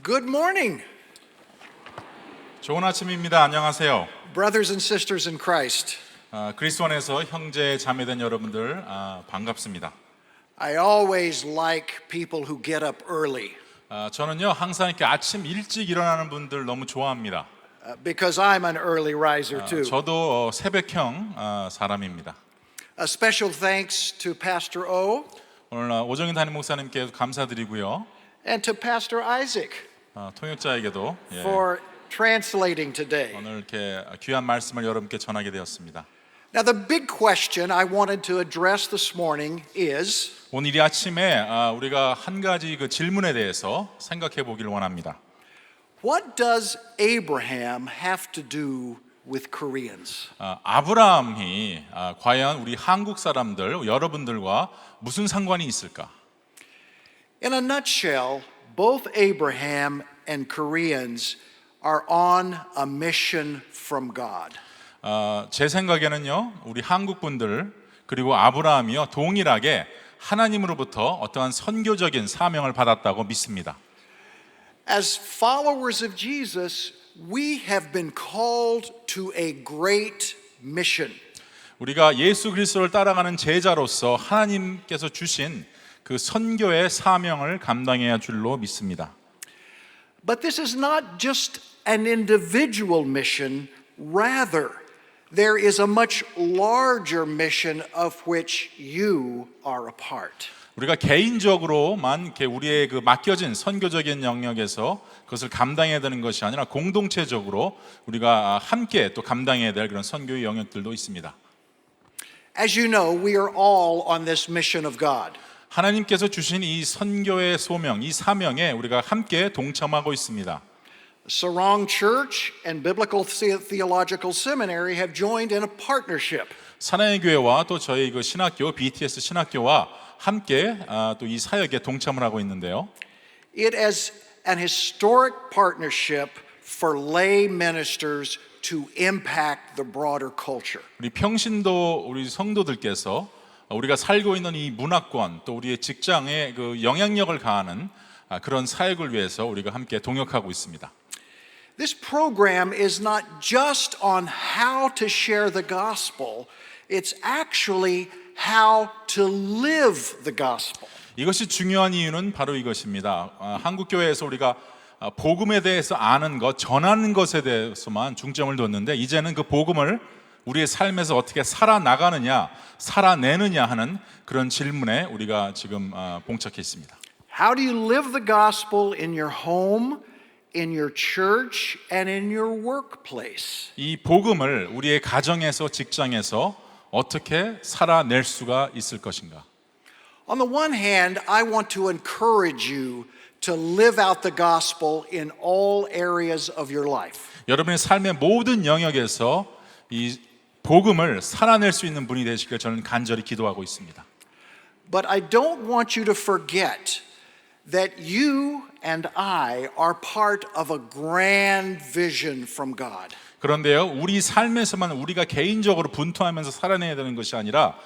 Good morning, 좋은 아침입니다. 안녕하세요. brothers and sisters in Christ. 그리스도 안에서 형제 자매된 여러분들 반갑습니다. I always like people who get up early 저는요 항상 이렇게 아침 일찍 일어나는 분들 너무 좋아합니다. because I'm an early riser too. 저도 새벽형 사람입니다. A special thanks to Pastor O 오늘 오정인 담임 목사님께 감사드리고요. and to Pastor Isaac 통역자에게도 for translating today. 오늘 이렇게 귀한 말씀을 여러분께 전하게 되었습니다. Now the big question I wanted to address this morning is 오늘 이 아침에 우리가 한 가지 그 질문에 대해서 생각해 보기를 원합니다. what does Abraham have to do with Koreans? 아브라함이 과연 우리 한국 사람들 여러분들과 무슨 상관이 있을까? In a nutshell, both Abraham and Koreans are on a mission from God. 제 생각에는요, 우리 한국 분들 그리고 아브라함이요 동일하게 하나님으로부터 어떠한 선교적인 사명을 받았다고 믿습니다. As followers of Jesus, we have been called to a great mission. 우리가 예수 그리스도를 따라가는 제자로서 하나님께서 주신 그 선교의 사명을 감당해야 줄로 믿습니다. But this is not just an individual mission, rather, there is a much larger mission of which you are a part. 우리가 개인적으로만 이렇게 우리의 그 맡겨진 선교적인 영역에서 그것을 감당해야 되는 것이 아니라 공동체적으로 우리가 함께 또 감당해야 될 그런 선교의 영역들도 있습니다. As you know, we are all on this mission of God. 하나님께서 주신 이 선교의 소명, 이 사명에 우리가 함께 동참하고 있습니다. Sarong Church and Biblical Theological Seminary have joined in a partnership. 사랑의 교회와 또 저희 그 신학교 BTS 신학교와 함께 또 이 사역에 동참을 하고 있는데요. It is an historic partnership for lay ministers to impact the broader culture. 우리 평신도 우리 성도들께서 우리가 살고 있는 이 문화권 또 우리의 직장에 그 영향력을 가하는 그런 사역을 위해서 우리가 함께 동역하고 있습니다. This program is not just on how to share the gospel, it's actually how to live the gospel. 이것이 중요한 이유는 바로 이것입니다. 한국 교회에서 우리가 복음에 대해서 아는 것, 전하는 것에 대해서만 중점을 뒀는데 이제는 그 복음을 우리의 삶에서 어떻게 살아나가느냐, 살아내느냐 하는 그런 질문에 우리가 지금 봉착해 있습니다. How do you live the gospel in your home, in your church, and in your workplace? 이 복음을 우리의 가정에서 직장에서 어떻게 살아낼 수가 있을 것인가? On the one hand, I want to encourage you to live out the gospel in all areas of your life. 여러분의 삶의 모든 영역에서 이 복음을 살아낼 수 있는 분이 되시길 저는 간절히 기도하고 있습니다. But I don't want you to forget that you and I are part of a grand vision from God. 그런데요, 우리 삶에서만 우리가 개인적으로 분투하면서 살아내야 되는 것이 아니라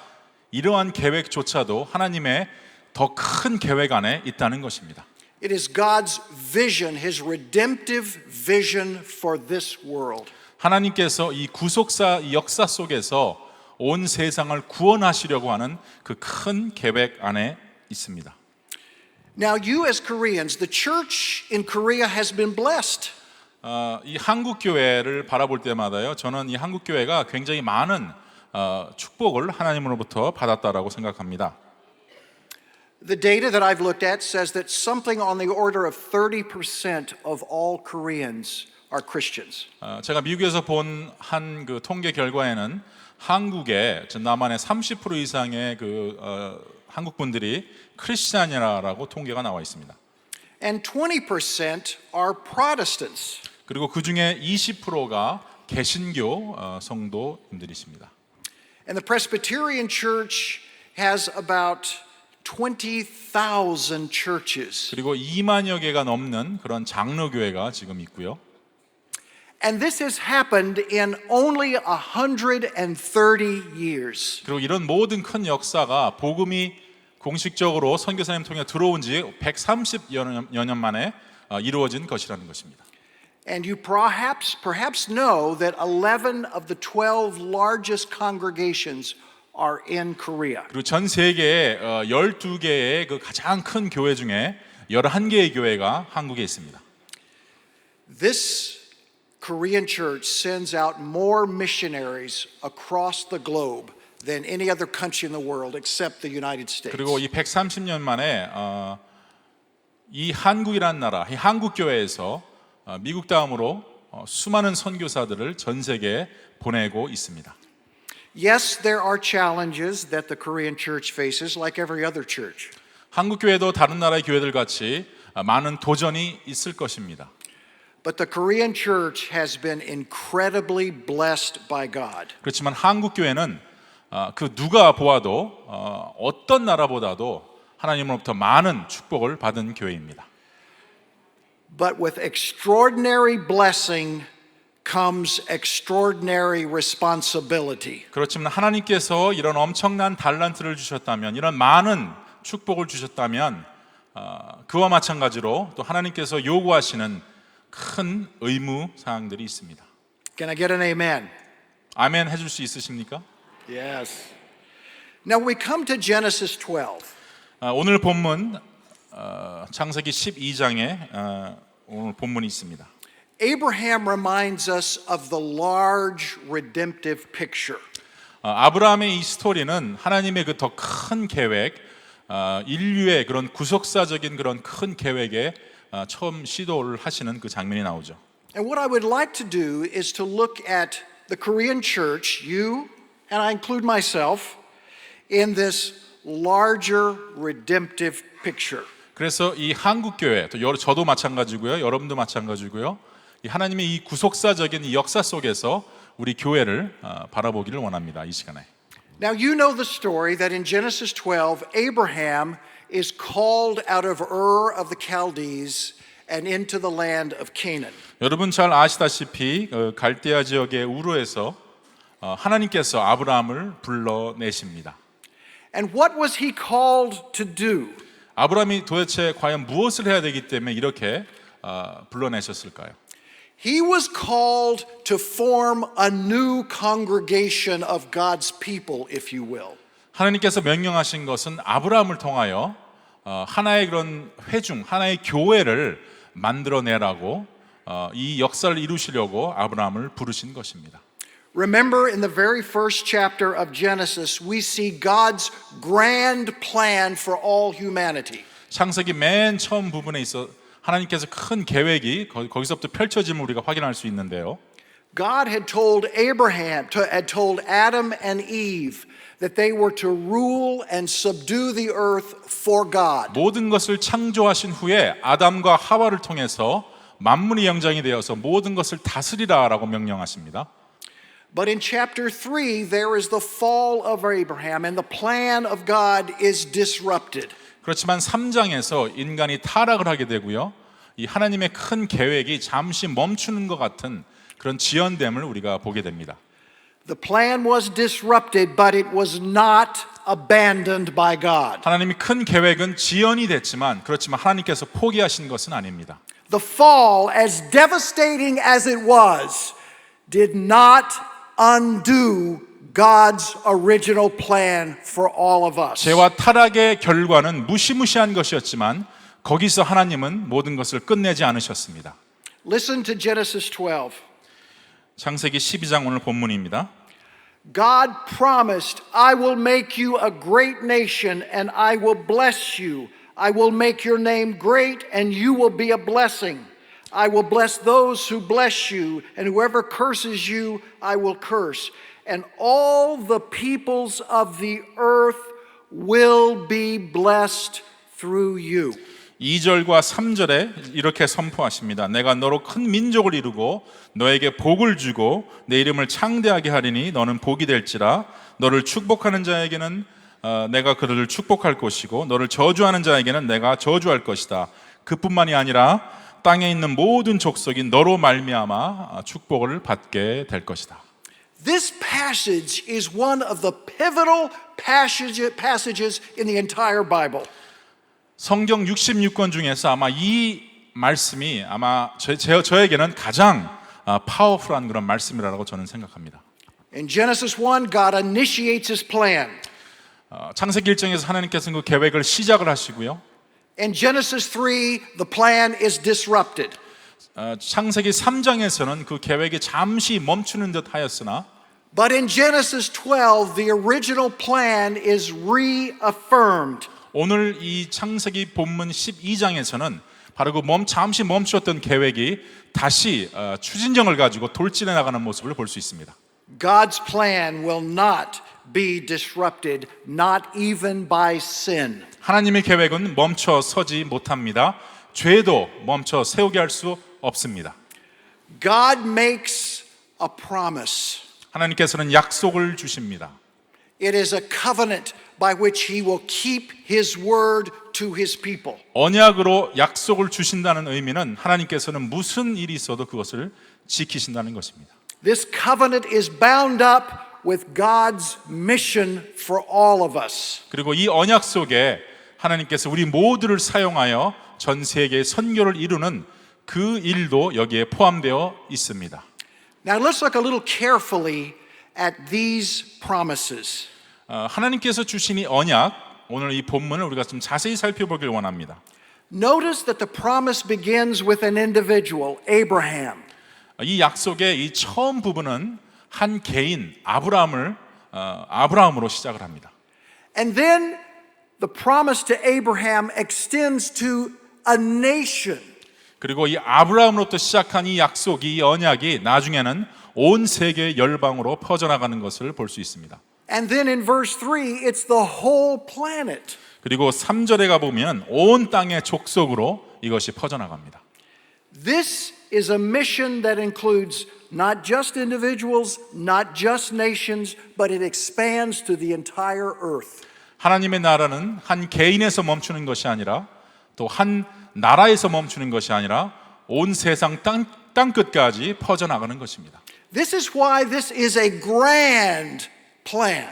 이러한 계획조차도 하나님의 더 큰 계획 안에 있다는 것입니다. It is God's vision, His redemptive vision for this world. 하나님께서 이 구속사 이 역사 속에서 온 세상을 구원하시려고 하는 그 큰 계획 안에 있습니다. Now you as Koreans, the church in Korea has been blessed. 이 한국 교회를 바라볼 때마다요, 저는 이 한국 교회가 굉장히 많은 축복을 하나님으로부터 받았다라고 생각합니다. The data that I've looked at says that something on the order of 30% of all Koreans are Christians. 제가 미국에서 본 한 그 통계 결과에는 한국의 남한의 30% 이상의 그 한국 분들이 크리스찬이라고 통계가 나와 있습니다. And 20% are Protestants. 그리고 그 중에 20%가 개신교 성도님들이십니다. And the Presbyterian Church has about 20,000 churches. 그리고 2만여 개가 넘는 그런 장로교회가 지금 있고요. And this has happened in only 130 years. 그리고 이런 모든 큰 역사가 복음이 공식적으로 선교사님 통해 들어온 지 130여 년 만에 이루어진 것이라는 것입니다. And you perhaps know that 11 of the 12 largest congregations are in Korea. 그리고 전 세계의 12개의 그 가장 큰 교회 중에 11개의 교회가 한국에 있습니다. This Korean church sends out more missionaries across the globe than any other country in the world except the United States. 그리고 이 130년 만에 이 한국이라는 나라, 이 한국 교회에서 미국 다음으로 수많은 선교사들을 전 세계에 보내고 있습니다. Yes, there are challenges that the Korean church faces like every other church. 한국 교회도 다른 나라의 교회들 같이 많은 도전이 있을 것입니다. But the Korean church has been incredibly blessed by God. 그렇지만 한국 교회는 그 누가 보아도 어떤 나라보다도 하나님으로부터 많은 축복을 받은 교회입니다. But with extraordinary blessing comes extraordinary responsibility. 그렇지만 하나님께서 이런 엄청난 달란트를 주셨다면, 이런 많은 축복을 주셨다면 그와 마찬가지로 또 하나님께서 요구하시는 큰 의무 사항들이 있습니다. Can I get an amen? 아멘 해줄 수 있으십니까? Yes. Now we come to Genesis 12. 오늘 본문 창세기 12장에 오늘 본문이 있습니다. Abraham reminds us of the large redemptive picture. 아브라함의 이 스토리는 하나님의 그 더 큰 계획, 인류의 그런 구속사적인 그런 큰 계획에 처음 시도를 하시는 그 장면이 나오죠. And what I would like to do is to look at the Korean church, you and I include myself, in this larger redemptive picture. 그래서 이 한국 교회, 또 저도 마찬가지고요, 여러분도 마찬가지고요. 이 하나님의 이 구속사적인 이 역사 속에서 우리 교회를 바라보기를 원합니다. 이 시간에. Now you know the story that in Genesis 12, Abraham is called out of Ur of the Chaldees and into the land of Canaan. 여러분 잘 아시다시피 갈대아 지역의 우르에서 하나님께서 아브라함을 불러내십니다. And what was he called to do? 아브라함이 도대체 과연 무엇을 해야 되기 때문에 이렇게 불러내셨을까요? He was called to form a new congregation of God's people, if you will. 하나님께서 명령하신 것은 아브라함을 통하여 하나의 그런 회중, 하나의 교회를 만들어내라고 이 역사를 이루시려고 아브라함을 부르신 것입니다. Remember, in the very first chapter of Genesis, we see God's grand plan for all humanity. 창세기 맨 처음 부분에 있어 하나님께서 큰 계획이 거기서부터 펼쳐짐을 우리가 확인할 수 있는데요. God had told had told Adam and Eve that they were to rule and subdue the earth for God. 모든 것을 창조하신 후에 아담과 하와를 통해서 만물이 영장이 되어서 모든 것을 다스리라라고 명령하십니다. But in chapter 3, there is the fall of Abraham and the plan of God is disrupted. 그렇지만 3장에서 인간이 타락을 하게 되고요. 이 하나님의 큰 계획이 잠시 멈추는 것 같은 그런 지연됨을 우리가 보게 됩니다. The plan was disrupted, but it was not abandoned by God. 하나님의 큰 계획은 지연이 됐지만 그렇지만 하나님께서 포기하신 것은 아닙니다. The fall, as devastating as it was, did not undo God's original plan for all of us. 죄와 타락의 결과는 무시무시한 것이었지만 거기서 하나님은 모든 것을 끝내지 않으셨습니다. Listen to Genesis 12. 창세기 12장 오늘 본문입니다. God promised, I will make you a great nation and I will bless you. I will make your name great and you will be a blessing. I will bless those who bless you and whoever curses you, I will curse. And all the peoples of the earth will be blessed through you. 2절과 3절에 이렇게 선포하십니다. 내가 너로 큰 민족을 이루고 너에게 복을 주고 내 이름을 창대하게 하리니 너는 복이 될지라. 너를 축복하는 자에게는 내가 그들을 축복할 것이고 너를 저주하는 자에게는 내가 저주할 것이다. 그뿐만이 아니라 땅에 있는 모든 족속이 너로 말미암아 축복을 받게 될 것이다. This passage is one of the pivotal passages in the entire Bible. 성경 66권 중에서 아마 이 말씀이 아마 저에게는 가장 파워풀한 그런 말씀이라고 저는 생각합니다. In Genesis 1, God initiates His plan. 창세기 1장에서 하나님께서는 그 계획을 시작을 하시고요. In Genesis 3, the plan is disrupted. 창세기 3장에서는 그 계획이 잠시 멈추는 듯 하였으나 But in Genesis 12, the original plan is reaffirmed. 오늘 이 창세기 본문 12장에서는 바로 그 잠시 멈추었던 계획이 다시 추진력을 가지고 돌진해 나가는 모습을 볼 수 있습니다. God's plan will not be disrupted, not even by sin. 하나님의 계획은 멈춰 서지 못합니다. 죄도 멈춰 세우게 할 수 없습니다. God makes a promise. 하나님께서는 약속을 주십니다. It is a covenant by which He will keep His word to His people. 언약으로 약속을 주신다는 의미는 하나님께서는 무슨 일이 있어도 그것을 지키신다는 것입니다. This covenant is bound up with God's mission for all of us. 그리고 이 언약 속에 하나님께서 우리 모두를 사용하여 전 세계의 선교를 이루는 그 일도 여기에 포함되어 있습니다. Now let's look a little carefully at these promises. 하나님께서 주신 이 언약, 오늘 이 본문을 우리가 좀 자세히 살펴보길 원합니다. Notice that the promise begins with an individual, Abraham. 이 약속의 이 처음 부분은 한 개인 아브라함으로 시작을 합니다. And then the promise to Abraham extends to a nation. 그리고 이 아브라함으로부터 시작한 이 약속이 이 언약이 나중에는 온 세계 열방으로 퍼져나가는 것을 볼 수 있습니다. And then in verse 3, it's the whole planet. 그리고 3절에 가보면 온 땅의 족속으로 이것이 퍼져나갑니다. This is a mission that includes not just individuals, not just nations, but it expands to the entire earth. 하나님의 나라는 한 개인에서 멈추는 것이 아니라 또 한 나라에서 멈추는 것이 아니라 온 세상 땅 끝까지 퍼져나가는 것입니다. This is why this is a grand plan.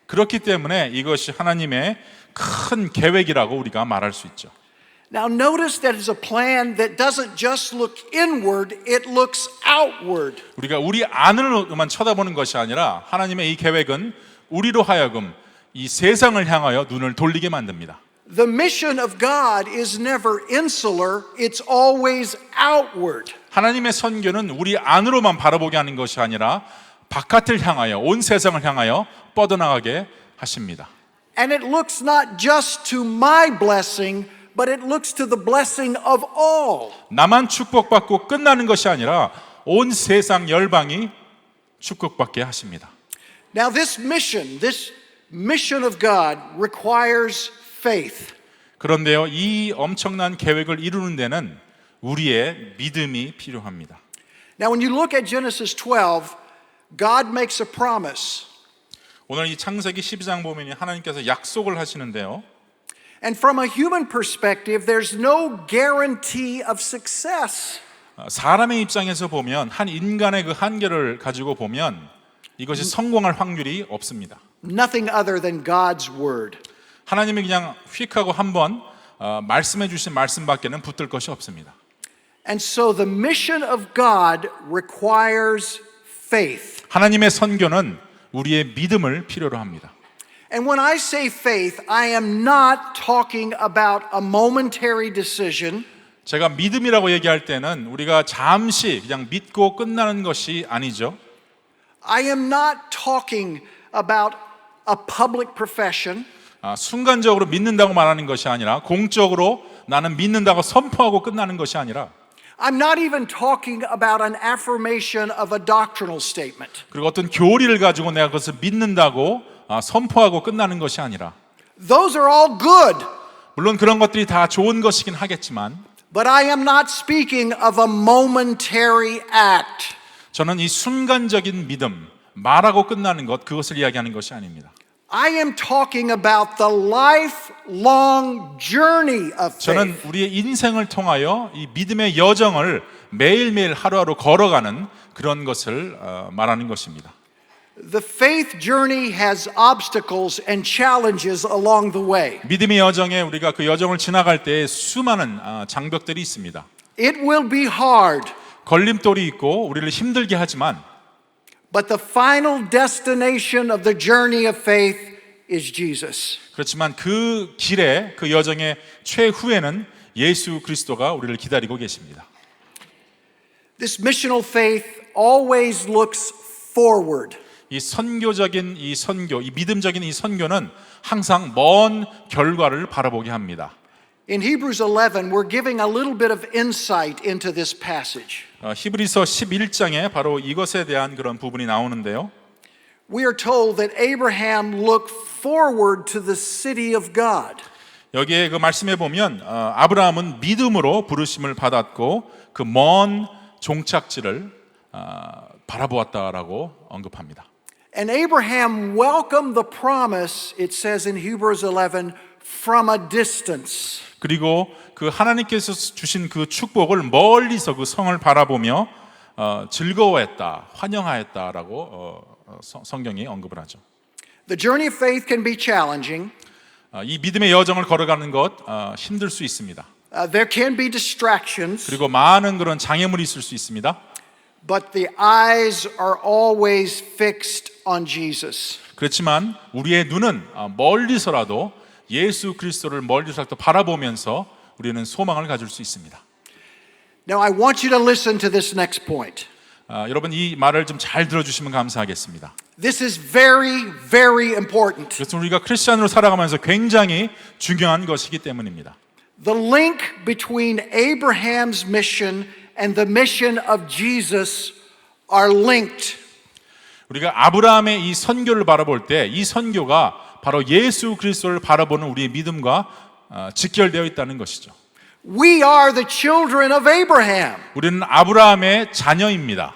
그렇기 때문에 이것이 하나님의 큰 계획이라고 우리가 말할 수 있죠. Now notice that it's a plan that doesn't just look inward, it looks outward. 우리가 우리 안으로만 쳐다보는 것이 아니라 하나님의 이 계획은 우리로 하여금 이 세상을 향하여 눈을 돌리게 만듭니다. The mission of God is never insular, it's always outward. 하나님의 선교는 우리 안으로만 바라보게 하는 것이 아니라 바깥을 향하여 온 세상을 향하여 뻗어나가게 하십니다. And it looks not just to my blessing, but it looks to the blessing of all. 나만 축복받고 끝나는 것이 아니라 온 세상 열방이 축복받게 하십니다. Now this mission of God requires faith. 그런데요, 이 엄청난 계획을 이루는 데는 우리의 믿음이 필요합니다. Now when you look at Genesis 12, God makes a promise. 오늘 이 창세기 12장 보면 하나님께서 약속을 하시는데요. And from a human perspective, there's no guarantee of success. 사람의 입장에서 보면 한 인간의 그 한계를 가지고 보면 이것이 성공할 확률이 없습니다. Nothing other than God's word. 하나님이 그냥 휙하고 한번 말씀해 주신 말씀밖에는 붙들 것이 없습니다. And so the mission of God requires faith. 하나님의 선교는 우리의 믿음을 필요로 합니다. And when I say faith, I am not talking about a momentary decision. 제가 믿음이라고 얘기할 때는 우리가 잠시 그냥 믿고 끝나는 것이 아니죠. I am not talking about a public profession. 순간적으로 믿는다고 말하는 것이 아니라 공적으로 나는 믿는다고 선포하고 끝나는 것이 아니라 I'm not even talking about an affirmation of a doctrinal statement. 그리고 어떤 교리를 가지고 내가 그것을 믿는다고 선포하고 끝나는 것이 아니라 Those are all good, 물론 그런 것들이 다 좋은 것이긴 하겠지만 but I am not speaking of a momentary act. 저는 이 순간적인 믿음, 말하고 끝나는 것, 그것을 이야기하는 것이 아닙니다. I am talking about the lifelong journey of 저는 faith. 우리의 인생을 통하여 이 믿음의 여정을 매일매일 하루하루 걸어가는 그런 것을 말하는 것입니다. The faith journey has obstacles and challenges along the way. 믿음의 여정에 우리가 그 여정을 지나갈 때 수많은 장벽들이 있습니다. It will be hard, 걸림돌이 있고 우리를 힘들게 하지만 but the final destination of the journey of faith is Jesus. 그렇지만 그 길에 그 여정의 최후에는 예수 그리스도가 우리를 기다리고 계십니다. This missional faith always looks forward. 이 선교적인 이 선교, 이 믿음적인 이 선교는 항상 먼 결과를 바라보게 합니다. In Hebrews 11, we're giving a little bit of insight into this passage. 히브리서 11장에 바로 이것에 대한 그런 부분이 나오는데요. We are told that Abraham looked forward to the city of God. 여기에 그 말씀에 보면 아브라함은 믿음으로 부르심을 받았고 그 먼 종착지를 바라보았다라고 언급합니다. And Abraham welcomed the promise, it says in Hebrews 11, from a distance. 그리고 그 하나님께서 주신 그 축복을 멀리서 그 성을 바라보며 즐거워했다, 환영하였다라고 성경이 언급을 하죠. The journey of faith can be challenging. 이 믿음의 여정을 걸어가는 것 힘들 수 있습니다. There can be distractions, 그리고 많은 그런 장애물이 있을 수 있습니다. but the eyes are always fixed on Jesus. 그렇지만 우리의 눈은 멀리서라도 예수 그리스도를 멀리서라도 바라보면서 우리는 소망을 가질 수 있습니다. Now I want you to listen to this next point. 여러분 이 말을 좀 잘 들어주시면 감사하겠습니다. This is very, very important. 그래서 우리가 크리스천으로 살아가면서 굉장히 중요한 것이기 때문입니다. The link between Abraham's mission and the mission of Jesus are linked. 우리가 아브라함의 이 선교를 바라볼 때 이 선교가 바로 예수 그리스도를 바라보는 우리의 믿음과 직결되어 있다는 것이죠. We are the children of Abraham. 우리는 아브라함의 자녀입니다.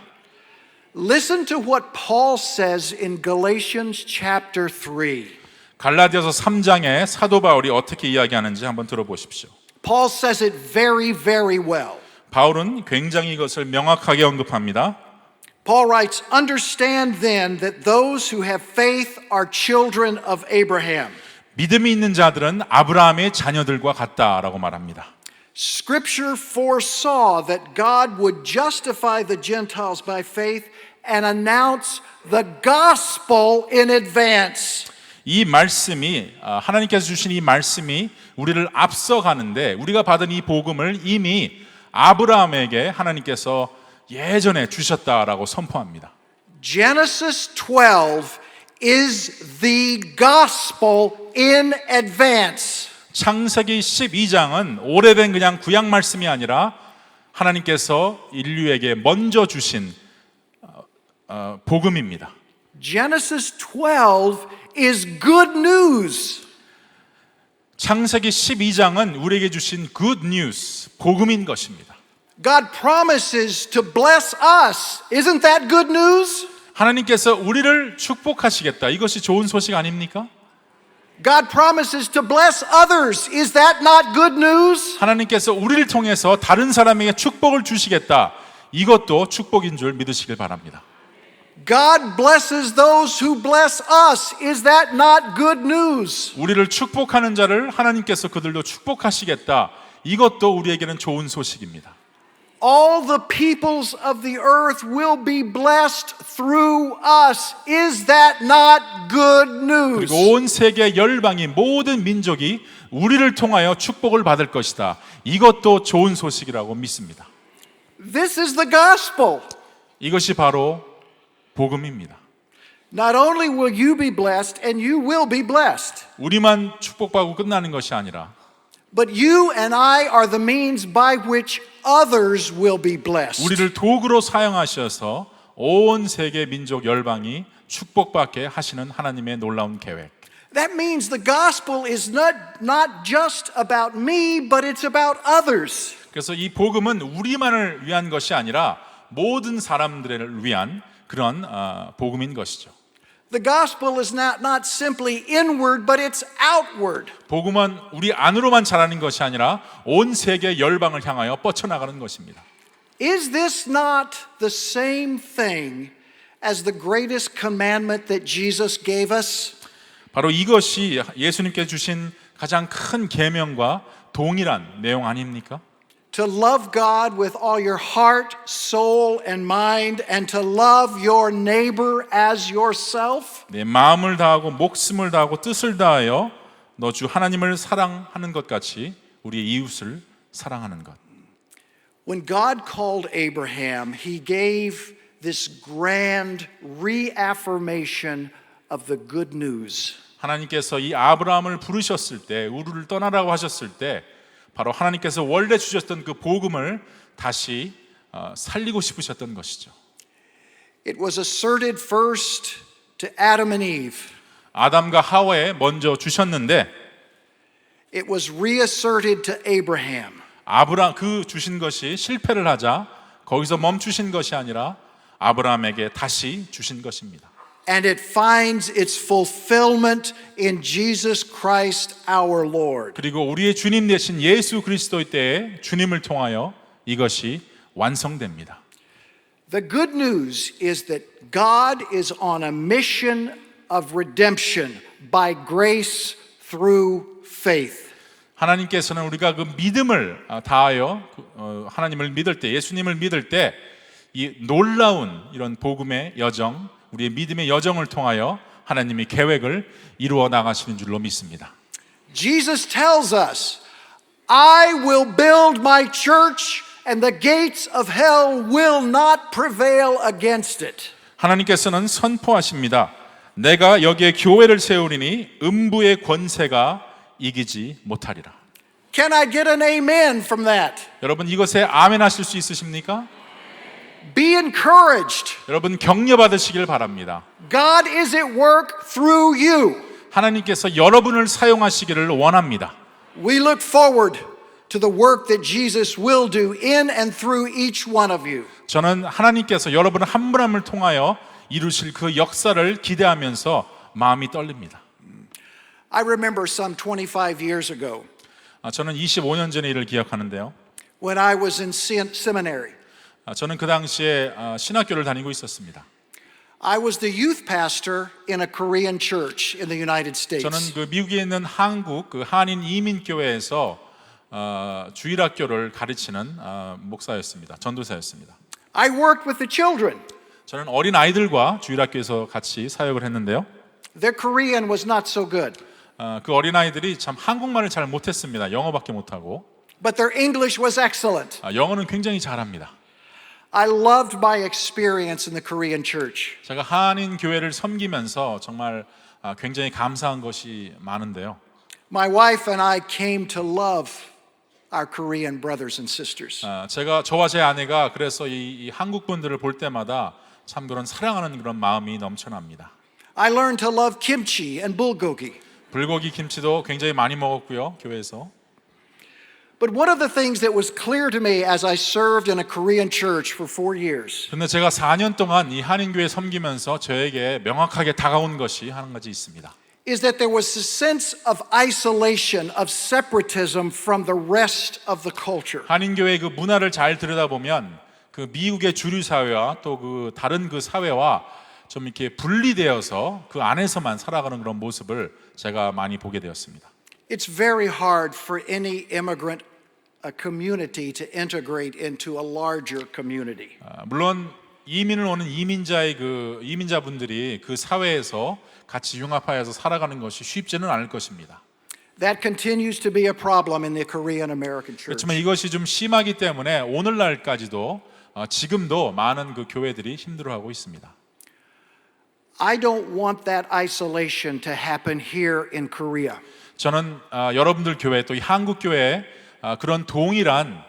Listen to what Paul says in Galatians chapter 3. 갈라디아서 3장에 사도 바울이 어떻게 이야기하는지 한번 들어보십시오. Paul says it very, very well. 바울은 굉장히 이것을 명확하게 언급합니다. Paul writes, Understand then that those who have faith are children of Abraham. 믿음이 있는 자들은 아브라함의 자녀들과 같다라고 말합니다. Scripture foresaw that God would justify the Gentiles by faith and announce the gospel in advance. 이 말씀이 하나님께서 주신 이 말씀이 우리를 앞서가는데 우리가 받은 이 복음을 이미 아브라함에게 하나님께서 예전에 주셨다라고 선포합니다. Genesis 12 is the gospel in advance. 창세기 12장은 오래된 그냥 구약 말씀이 아니라 하나님께서 인류에게 먼저 주신 복음입니다. Genesis 12 is good news. 창세기 12장은 우리에게 주신 good news, 복음인 것입니다. God promises to bless us. Isn't that good news? 하나님께서 우리를 축복하시겠다. 이것이 좋은 소식 아닙니까? God promises to bless others. Is that not good news? 하나님께서 우리를 통해서 다른 사람에게 축복을 주시겠다. 이것도 축복인 줄 믿으시길 바랍니다. God blesses those who bless us. Is that not good news? 우리를 축복하는 자를 하나님께서 그들도 축복하시겠다. 이것도 우리에게는 좋은 소식입니다. All the peoples of the earth will be blessed through us. Is that not good news? 그리고 온 세계 열방이 모든 민족이 우리를 통하여 축복을 받을 것이다. 이것도 좋은 소식이라고 믿습니다. This is the gospel. 이것이 바로 복음입니다. Not only will you be blessed, and you will be blessed, 우리만 축복받고 끝나는 것이 아니라 but you and I are the means by which others will be blessed. 우리를 도구로 사용하셔서 온 세계 민족 열방이 축복받게 하시는 하나님의 놀라운 계획. That means the gospel is not just about me, but it's about others. 그래서 이 복음은 우리만을 위한 것이 아니라 모든 사람들을 위한 그런 복음인 것이죠. The gospel is not simply inward, but it's outward. 복음은 우리 안으로만 자라는 것이 아니라 온 세계 열방을 향하여 뻗쳐나가는 것입니다. Is this not the same thing as the greatest commandment that Jesus gave us? 바로 이것이 예수님께 주신 가장 큰 계명과 동일한 내용 아닙니까? to love God with all your heart, soul, and mind, and to love your neighbor as yourself? 내 마음을 다하고 목숨을 다하고 뜻을 다하여 너 주 하나님을 사랑하는 것 같이 우리의 이웃을 사랑하는 것. When God called Abraham, he gave this grand reaffirmation of the good news. 하나님께서 이 아브라함을 부르셨을 때, 우르를 떠나라고 하셨을 때 바로 하나님께서 원래 주셨던 그 복음을 다시 살리고 싶으셨던 것이죠. It was asserted first to Adam and Eve. 아담과 하와에 먼저 주셨는데 It was reasserted to Abraham. 아브라함 그 주신 것이 실패를 하자 거기서 멈추신 것이 아니라 아브라함에게 다시 주신 것입니다. And it finds its fulfillment in Jesus Christ our Lord. 그리고 우리의 주님 되신 예수 그리스도의 때에 주님을 통하여 이것이 완성됩니다. The good news is that God is on a mission of redemption by grace through faith. 하나님께서는 우리가 그 믿음을 다하여 하나님을 믿을 때, 예수님을 믿을 때 이 놀라운 이런 복음의 여정, 우리의 믿음의 여정을 통하여 하나님이 계획을 이루어 나가시는 줄로 믿습니다. Jesus tells us, I will build my church and the gates of hell will not prevail against it. 하나님께서는 선포하십니다. 내가 여기에 교회를 세우리니 음부의 권세가 이기지 못하리라. Can I get an amen from that? 여러분 이것에 아멘 하실 수 있으십니까? Be encouraged. 여러분 격려 받으시길 바랍니다. God is at work through you. 하나님께서 여러분을 사용하시기를 원합니다. We look forward to the work that Jesus will do in and through each one of you. 저는 하나님께서 여러분 한 분 한 분을 통하여 이루실 그 역사를 기대하면서 마음이 떨립니다. I remember some 25 years ago 저는 25년 전의 일을 기억하는데요. when I was in seminary. 저는 그 당시에 신학교를 다니고 있었습니다. I was the youth pastor in a Korean church in the United States. 저는 그 미국에 있는 한국 그 한인 이민교회에서 주일학교를 가르치는 목사였습니다. 전도사였습니다. I worked with the children. 저는 어린 아이들과 주일학교에서 같이 사역을 했는데요. Their Korean was not so good, 그 어린 아이들이 참 한국말을 잘 못했습니다. 영어밖에 못하고. but their English was excellent. 영어는 굉장히 잘합니다. I loved my experience in the Korean church. 제가 한인 교회를 섬기면서 정말 굉장히 감사한 것이 많은데요. My wife and I came to love our Korean brothers and sisters. 저와 제 아내가 그래서 이 한국 분들을 볼 때마다 참 그런 사랑하는 그런 마음이 넘쳐납니다. I learned to love kimchi and bulgogi. 불고기 김치도 굉장히 많이 먹었고요, 교회에서. But one of the things that was clear to me as I served in a Korean church for 4 years 근데 제가 4년 동안 이 한인교회 섬기면서 저에게 명확하게 다가온 것이 한 가지 있습니다. is that there was a sense of isolation, of separatism from the rest of the culture. 한인교회의 그 문화를 잘 들여다보면 그 미국의 주류 사회와 또 그 다른 그 사회와 좀 이렇게 분리되어서 그 안에서만 살아가는 그런 모습을 제가 많이 보게 되었습니다. It's very hard for any immigrant community to integrate into a larger community. 물론 이민을 오는 이민자분들이 그 사회에서 같이 융합하여서 살아가는 것이 쉽지는 않을 것입니다. That continues to be a problem in the Korean American church. 그렇지만 이것이 좀 심하기 때문에 오늘날까지도 지금도 많은 그 교회들이 힘들어하고 있습니다. I don't want that isolation to happen here in Korea. 저는 여러분들 교회 또 이 한국 교회에 그런 동일한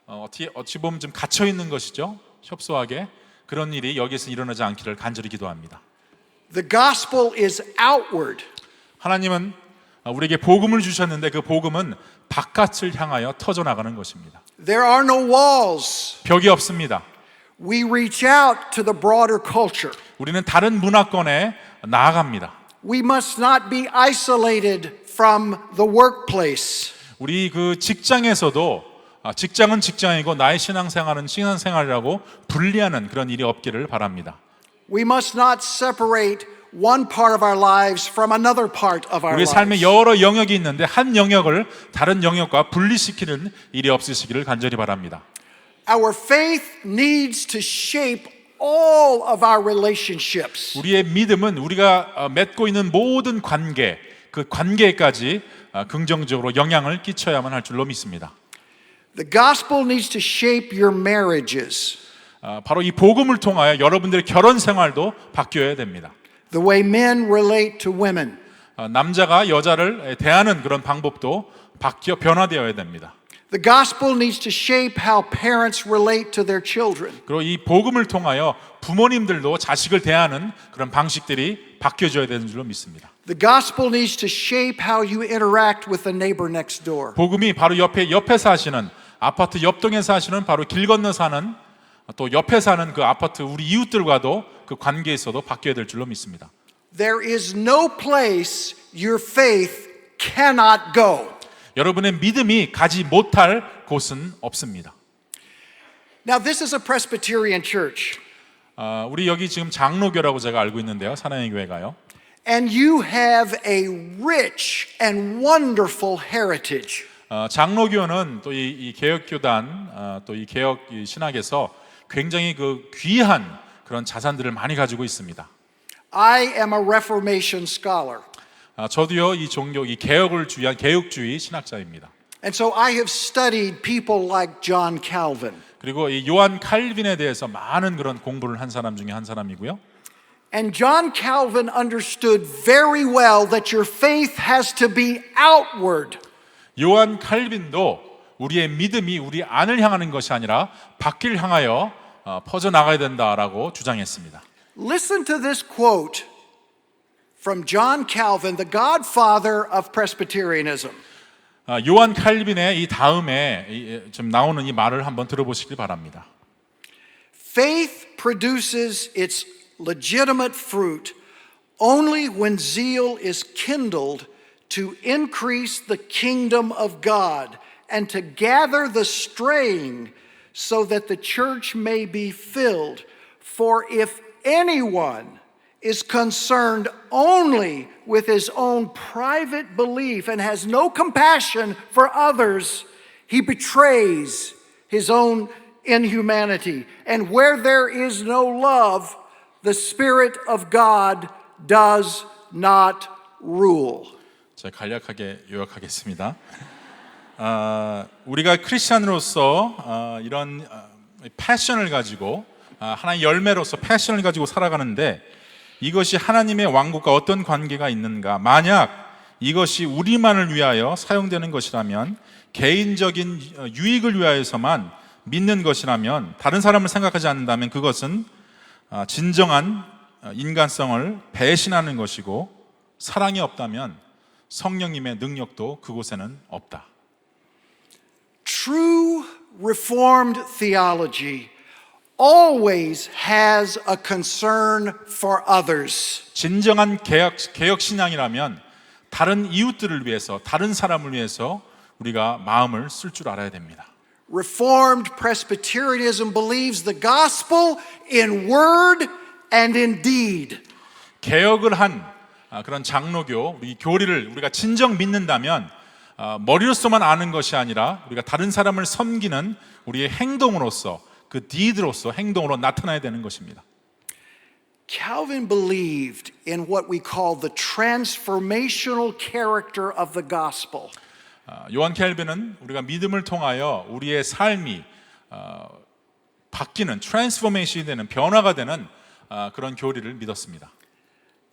어찌 보면 좀 갇혀 있는 것이죠. 협소하게 그런 일이 여기서 일어나지 않기를 간절히 기도합니다. The gospel is outward. 하나님은 우리에게 복음을 주셨는데 그 복음은 바깥을 향하여 터져 나가는 것입니다. There are no walls. 벽이 없습니다. We reach out to the broader culture. 우리는 다른 문화권에 나아갑니다. We must not be isolated from the workplace. 우리 그 직장에서도 직장은 직장이고 나의 신앙생활은 신앙생활이라고 분리하는 그런 일이 없기를 바랍니다. We must not separate one part of our lives from another part of our 우리 삶에 lives. 여러 영역이 있는데 한 영역을 다른 영역과 분리시키는 일이 없으시기를 간절히 바랍니다. Our faith needs to shape all of our relationships. 우리의 믿음은 우리가 맺고 있는 모든 관계, 그 관계까지 긍정적으로 영향을 끼쳐야만 할 줄로 믿습니다. The gospel needs to shape your marriages, 바로 이 복음을 통하여 여러분들의 결혼 생활도 바뀌어야 됩니다. the way men relate to women, 남자가 여자를 대하는 그런 방법도 변화되어야 됩니다. the gospel needs to shape how parents relate to their children. 그리고 이 복음을 통하여 부모님들도 자식을 대하는 그런 방식들이 바뀌어져야 되는 줄로 믿습니다. The gospel needs to shape how you interact with the neighbor next door. 복음이 바로 옆에 사시는 아파트 옆동에 사시는 바로 길 건너 사는 또 옆에 사는 그 아파트 우리 이웃들과도 그 관계에서도 바뀌어야 될 줄로 믿습니다. There is no place your faith cannot go. 여러분의 믿음이 가지 못할 곳은 없습니다. Now this is a Presbyterian church. 우리 여기 지금 장로교라고 제가 알고 있는데요. 사랑의 교회가요. And you have a rich and wonderful heritage. 장로교는 또 이 개혁교단 또 이 개혁 신학에서 굉장히 그 귀한 그런 자산들을 많이 가지고 있습니다. I am a Reformation scholar. 저도요 이 종교 이 개혁을 주의한 개혁주의 신학자입니다. And so I have studied people like John Calvin. 그리고 이 요한 칼빈에 대해서 많은 그런 공부를 한 사람 중에 한 사람이고요. And John Calvin understood very well that your faith has to be outward. 요한 칼빈도 우리의 믿음이 우리 안을 향하는 것이 아니라 밖을 향하여 퍼져나가야 된다라고 주장했습니다. Listen to this quote from John Calvin, the godfather of Presbyterianism. 요한 칼빈의 이 다음에 좀 나오는 이 말을 한번 들어보시기 바랍니다. Faith produces its legitimate fruit only when zeal is kindled to increase the kingdom of God and to gather the straying so that the church may be filled. For if anyone is concerned only with his own private belief and has no compassion for others, he betrays his own inhumanity. And where there is no love, the Spirit of God does not rule. 제가 간략하게 요약하겠습니다. 우리가 크리스찬으로서 이런 패션을 가지고 하나의 열매로서 패션을 가지고 살아가는데 이것이 하나님의 왕국과 어떤 관계가 있는가? 만약 이것이 우리만을 위하여 사용되는 것이라면 개인적인 유익을 위하여서만 믿는 것이라면 다른 사람을 생각하지 않는다면 그것은 진정한 인간성을 배신하는 것이고 사랑이 없다면 성령님의 능력도 그곳에는 없다. True Reformed theology always has a concern for others. 진정한 개혁 신앙이라면 다른 이웃들을 위해서, 다른 사람을 위해서 우리가 마음을 쓸 줄 알아야 됩니다. Reformed Presbyterianism believes the gospel in word and in deed. 개혁을 한 그런 장로교, 우리 교리를 우리가 진정 믿는다면 머리로서만 아는 것이 아니라 우리가 다른 사람을 섬기는 우리의 행동으로서 그 deed로서 행동으로 나타나야 되는 것입니다. Calvin believed in what we call the transformational character of the gospel. 요한 켈빈은 우리가 믿음을 통하여 우리의 삶이 바뀌는 트랜스포메이션이 되는 변화가 되는 그런 교리를 믿었습니다.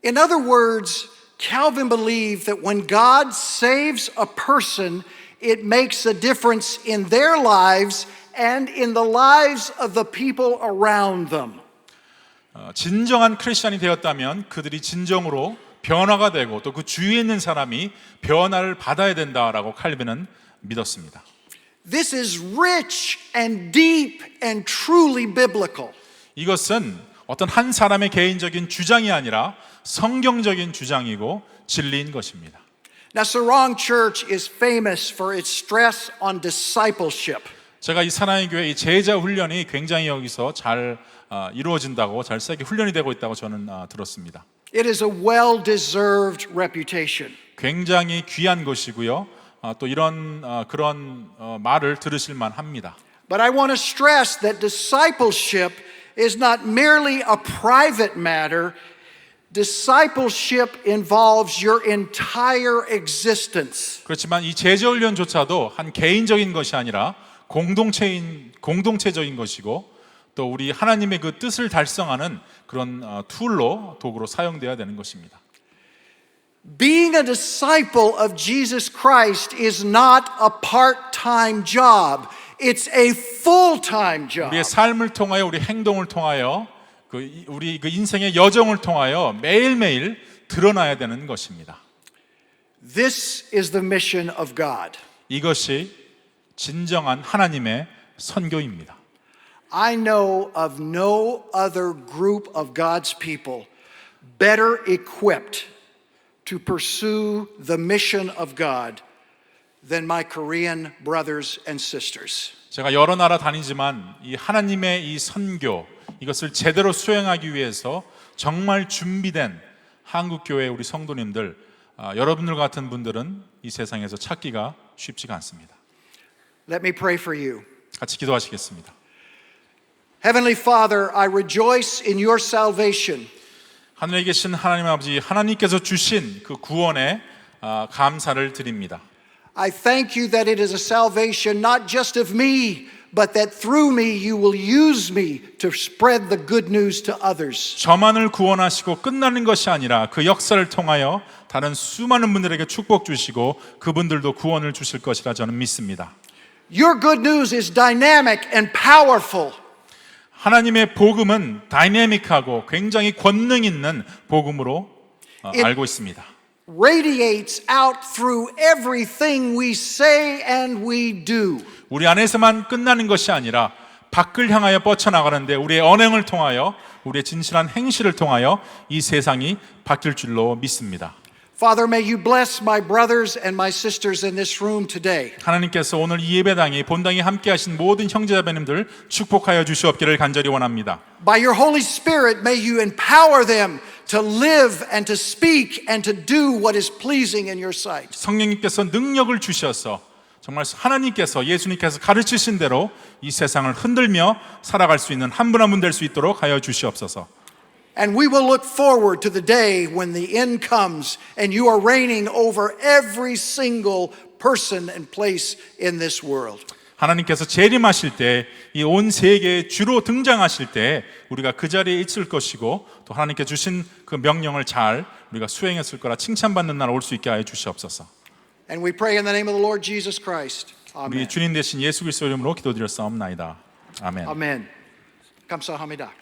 In other words, Calvin believed that when God saves a person, it makes a difference in their lives and in the lives of the people around them. 진정한 크리스천이 되었다면 그들이 진정으로 변화가 되고 또 그 주위에 있는 사람이 변화를 받아야 된다라고 칼빈은 믿었습니다. This is rich and deep and truly biblical. 이것은 어떤 한 사람의 개인적인 주장이 아니라 성경적인 주장이고 진리인 것입니다. Now, Sarang Church is famous for its stress on discipleship. 제가 이 사랑의 교회 이 제자 훈련이 굉장히 여기서 잘 이루어진다고 잘 세게 훈련이 되고 있다고 저는 들었습니다. It is a well-deserved reputation. 굉장히 귀한 것이고요. 또 이런 그런 말을 들으실 만합니다. But I want to stress that discipleship is not merely a private matter. Discipleship involves your entire existence. 그렇지만 이 제자 훈련조차도 한 개인적인 것이 아니라 공동체적인 것이고 또 우리 하나님의 그 뜻을 달성하는 그런 도구로 사용돼야 되는 것입니다. Being a disciple of Jesus Christ is not a part-time job. It's a full-time job. 우리의 삶을 통하여 우리 행동을 통하여 우리 그 인생의 여정을 통하여 매일매일 드러나야 되는 것입니다. This is the mission of God. 이것이 진정한 하나님의 선교입니다. I know of no other group of God's people better equipped to pursue the mission of God than my Korean brothers and sisters. 제가 여러 나라 다니지만 이 하나님의 이 선교 이것을 제대로 수행하기 위해서 정말 준비된 한국교회 우리 성도님들 여러분들 같은 분들은 이 세상에서 찾기가 쉽지가 않습니다. Let me pray for you. 같이 기도하시겠습니다. Heavenly Father, I rejoice in your salvation. 하늘에 계신 하나님 아버지, 하나님께서 주신 그 구원에 감사를 드립니다. I thank you that it is a salvation not just of me, but that through me you will use me to spread the good news to others. 저만을 구원하시고 끝나는 것이 아니라 그 역사를 통하여 다른 수많은 분들에게 축복 주시고 그분들도 구원을 주실 것이라 저는 믿습니다. Your good news is dynamic and powerful. 하나님의 복음은 다이내믹하고 굉장히 권능 있는 복음으로 알고 있습니다. Radiates out through everything we say and we do. 우리 안에서만 끝나는 것이 아니라 밖을 향하여 뻗쳐나가는데 우리의 언행을 통하여 우리의 진실한 행실을 통하여 이 세상이 바뀔 줄로 믿습니다. Father, may you bless my brothers and my sisters in this room today. 하나님께서 오늘 이 예배당이 본당에 함께하신 모든 형제자매님들 축복하여 주시옵기를 간절히 원합니다. By your Holy Spirit, may you empower them to live and to speak and to do what is pleasing in your sight. 성령님께서 능력을 주셔서 정말 하나님께서 예수님께서 가르치신 대로 이 세상을 흔들며 살아갈 수 있는 한 분 한 분 될 수 있도록 하여 주시옵소서. And we will look forward to the day when the end comes and you are reigning over every single person and place in this world. 하나님께서 재림하실 때 이 온 세계의 주로 등장하실 때 우리가 그 자리에 있을 것이고 또 하나님께 주신 그 명령을 잘 우리가 수행했을 거라 칭찬받는 날 올 수 있게 하여 주시옵소서. And we pray in the name of the Lord Jesus Christ. 우리 Amen. 주님 되신 예수 그리스도 이름으로 기도드렸사옵나이다. 아멘. Amen. 감사합니다.